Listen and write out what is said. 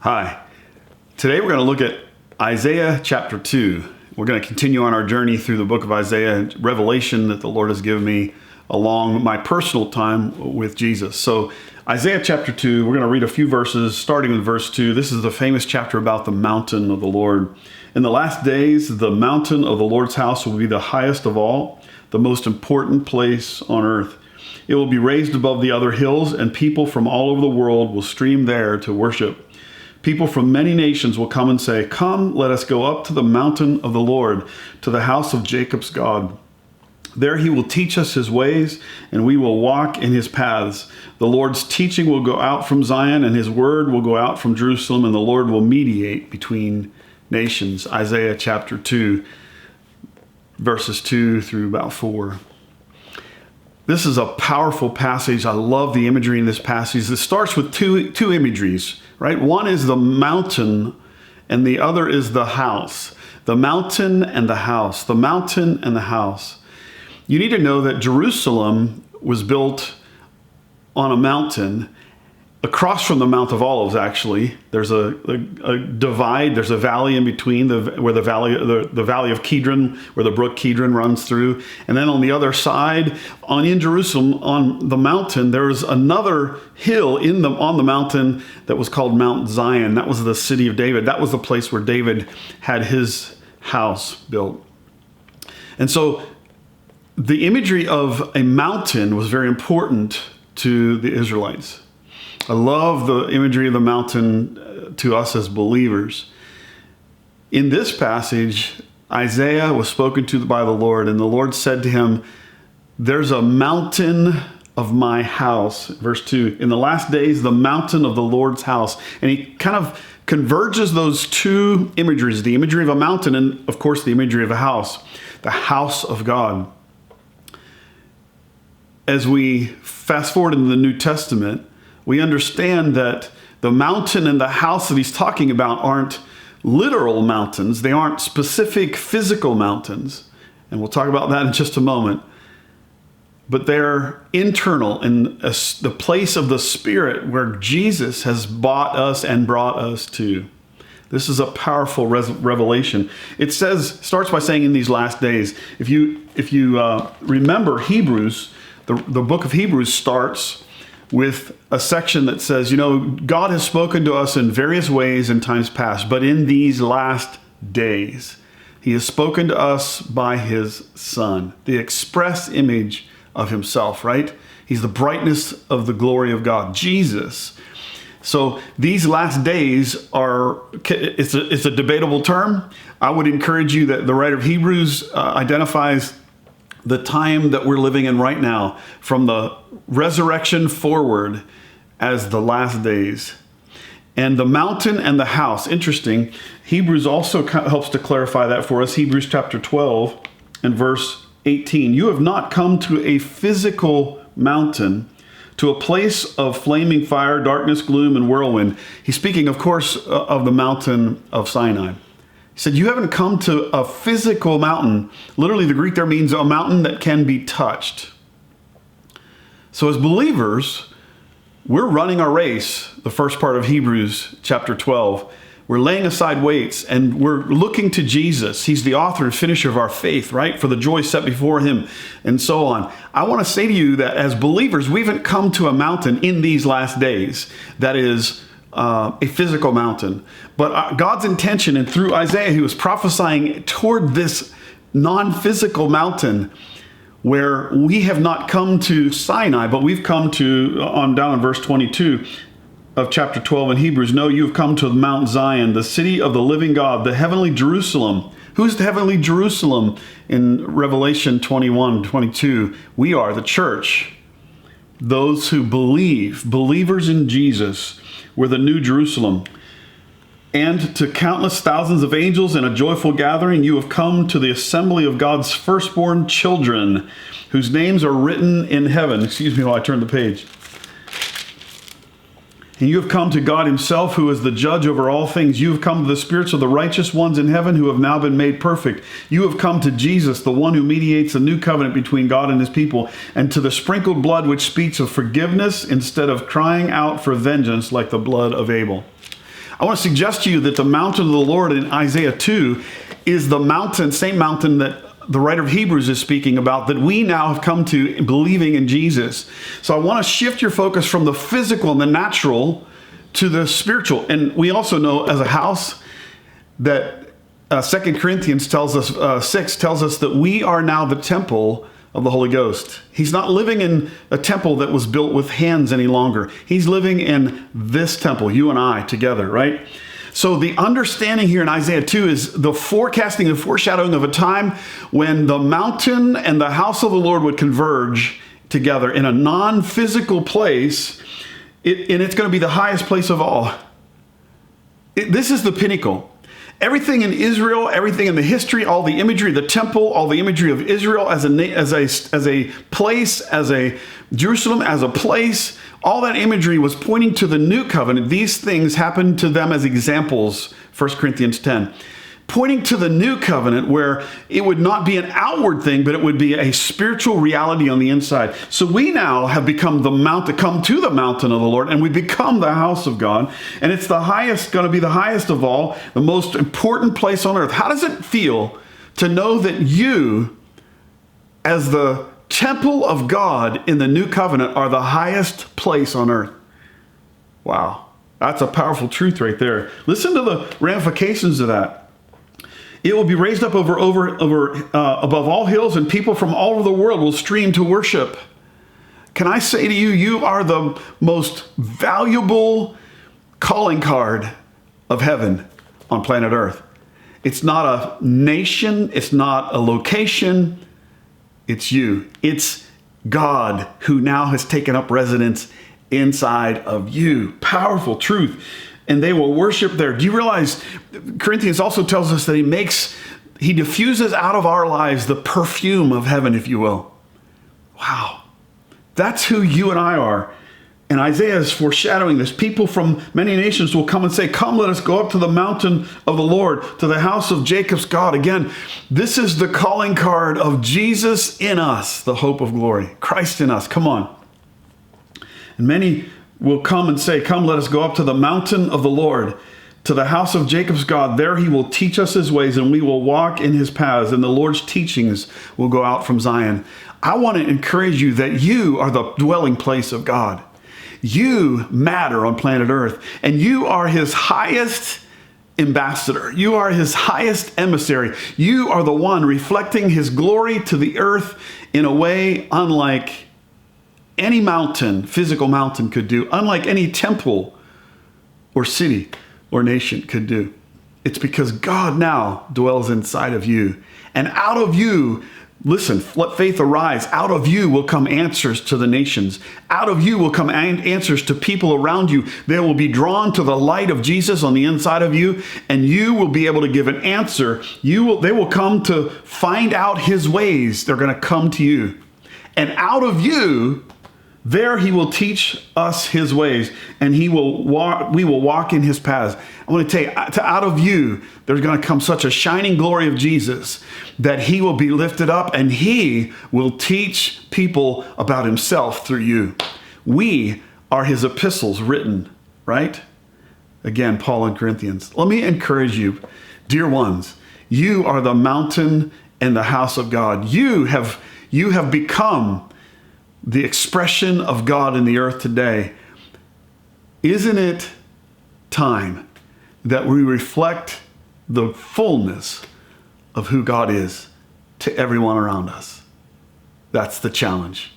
Hi. Today we're going to look at Isaiah chapter 2. We're going to continue on our journey through the book of Isaiah, revelation that the Lord has given me along my personal time with Jesus. So Isaiah chapter 2, we're going to read a few verses, starting with verse 2. This is the famous chapter about the mountain of the Lord. In the last days, the mountain of the Lord's house will be the highest of all, the most important place on earth. It will be raised above the other hills, and people from all over the world will stream there to worship. People from many nations will come and say, "Come, let us go up to the mountain of the Lord, to the house of Jacob's God. There he will teach us his ways, and we will walk in his paths. The Lord's teaching will go out from Zion, and his word will go out from Jerusalem, and the Lord will mediate between nations." Isaiah chapter 2, verses 2 through about 4. This is a powerful passage. I love the imagery in this passage. It starts with two imageries, right? One is the mountain, and the other is the house. The mountain and the house. The mountain and the house. You need to know that Jerusalem was built on a mountain across from the Mount of Olives. Actually, there's a divide. There's a valley in between where the valley of Kidron, where the brook Kidron runs through, and then on the other side, in Jerusalem, on the mountain, there's another hill on the mountain that was called Mount Zion. That was the city of David. That was the place where David had his house built. And so the imagery of a mountain was very important to the Israelites. I love the imagery of the mountain to us as believers. In this passage, Isaiah was spoken to by the Lord, and the Lord said to him, "There's a mountain of my house." Verse 2, "In the last days, the mountain of the Lord's house." And he kind of converges those two imageries, the imagery of a mountain and, of course, the imagery of a house, the house of God. As we fast forward in the New Testament, we understand that the mountain and the house that he's talking about aren't literal mountains. They aren't specific physical mountains. And we'll talk about that in just a moment. But they're internal in the place of the Spirit where Jesus has bought us and brought us to. This is a powerful revelation. It starts by saying in these last days. If you remember Hebrews, the book of Hebrews starts with a section that says, God has spoken to us in various ways in times past, but in these last days, he has spoken to us by his Son, the express image of himself, right? He's the brightness of the glory of God, Jesus. So these last days it's a debatable term. I would encourage you that the writer of Hebrews identifies the time that we're living in right now, from the resurrection forward, as the last days. And the mountain and the house, interesting. Hebrews also helps to clarify that for us. Hebrews chapter 12 and verse 18. "You have not come to a physical mountain, to a place of flaming fire, darkness, gloom, and whirlwind." He's speaking, of course, of the mountain of Sinai. He said, you haven't come to a physical mountain. Literally, the Greek there means a mountain that can be touched. So as believers, we're running our race, the first part of Hebrews chapter 12. We're laying aside weights, and we're looking to Jesus. He's the author and finisher of our faith, right? For the joy set before him, and so on. I want to say to you that as believers, we haven't come to a mountain in these last days that is a physical mountain. But God's intention, and through Isaiah, he was prophesying toward this non-physical mountain where we have not come to Sinai, but we've come to, down in verse 22 of chapter 12 in Hebrews, "No, you have come to Mount Zion, the city of the living God, the heavenly Jerusalem." Who's the heavenly Jerusalem in Revelation 21, 22? We are the church. Those who believers in Jesus. We're the new Jerusalem. "And to countless thousands of angels in a joyful gathering, you have come to the assembly of God's firstborn children, whose names are written in heaven." Excuse me while I turn the page. "And you have come to God himself, who is the judge over all things. You have come to the spirits of the righteous ones in heaven, who have now been made perfect. You have come to Jesus, the one who mediates a new covenant between God and his people, and to the sprinkled blood which speaks of forgiveness instead of crying out for vengeance like the blood of Abel." I want to suggest to you that the mountain of the Lord in Isaiah 2 is the mountain, same mountain that the writer of Hebrews is speaking about, that we now have come to believing in Jesus. So I want to shift your focus from the physical and the natural to the spiritual. And we also know as a house that 2 Corinthians tells us, 6 tells us that we are now the temple of the Holy Ghost. He's not living in a temple that was built with hands any longer. He's living in this temple, you and I together, right? So the understanding here in Isaiah 2 is the forecasting, the foreshadowing of a time when the mountain and the house of the Lord would converge together in a non-physical place, and it's going to be the highest place of all. This is the pinnacle. Everything in Israel, everything in the history, all the imagery, the temple, all the imagery of Israel as a place, as a Jerusalem, as a place, all that imagery was pointing to the new covenant. These things happened to them as examples, 1 Corinthians 10. Pointing to the new covenant where it would not be an outward thing, but it would be a spiritual reality on the inside. So we now have become come to the mountain of the Lord, and we become the house of God. And it's the highest, going to be the highest of all, the most important place on earth. How does it feel to know that you, as the temple of God in the new covenant, are the highest place on earth? Wow. That's a powerful truth right there. Listen to the ramifications of that. It will be raised up above all hills, and people from all over the world will stream to worship. Can I say to you, you are the most valuable calling card of heaven on planet Earth. It's not a nation. It's not a location. It's you. It's God who now has taken up residence inside of you. Powerful truth. And they will worship there. Do you realize Corinthians also tells us that he diffuses out of our lives the perfume of heaven, if you will. Wow. That's who you and I are. And Isaiah is foreshadowing this. People from many nations will come and say, come, let us go up to the mountain of the Lord, to the house of Jacob's God. Again, this is the calling card of Jesus in us, the hope of glory. Christ in us. Come on. And many will come and say, come, let us go up to the mountain of the Lord, to the house of Jacob's God. There he will teach us his ways, and we will walk in his paths, and the Lord's teachings will go out from Zion. I want to encourage you that you are the dwelling place of God. You matter on planet Earth, and you are his highest ambassador. You are his highest emissary. You are the one reflecting his glory to the earth in a way unlike any mountain, physical mountain could do, unlike any temple or city or nation could do. It's because God now dwells inside of you. And out of you, listen, let faith arise. Out of you will come answers to the nations. Out of you will come answers to people around you. They will be drawn to the light of Jesus on the inside of you, and you will be able to give an answer. They will come to find out his ways. They're going to come to you. And out of you, there he will teach us his ways, and we will walk in his paths. I want to tell you, out of you, there's going to come such a shining glory of Jesus that he will be lifted up, and he will teach people about himself through you. We are his epistles written, right? Again, Paul and Corinthians. Let me encourage you, dear ones, you are the mountain and the house of God. You have become the expression of God in the earth today. Isn't it time that we reflect the fullness of who God is to everyone around us? That's the challenge.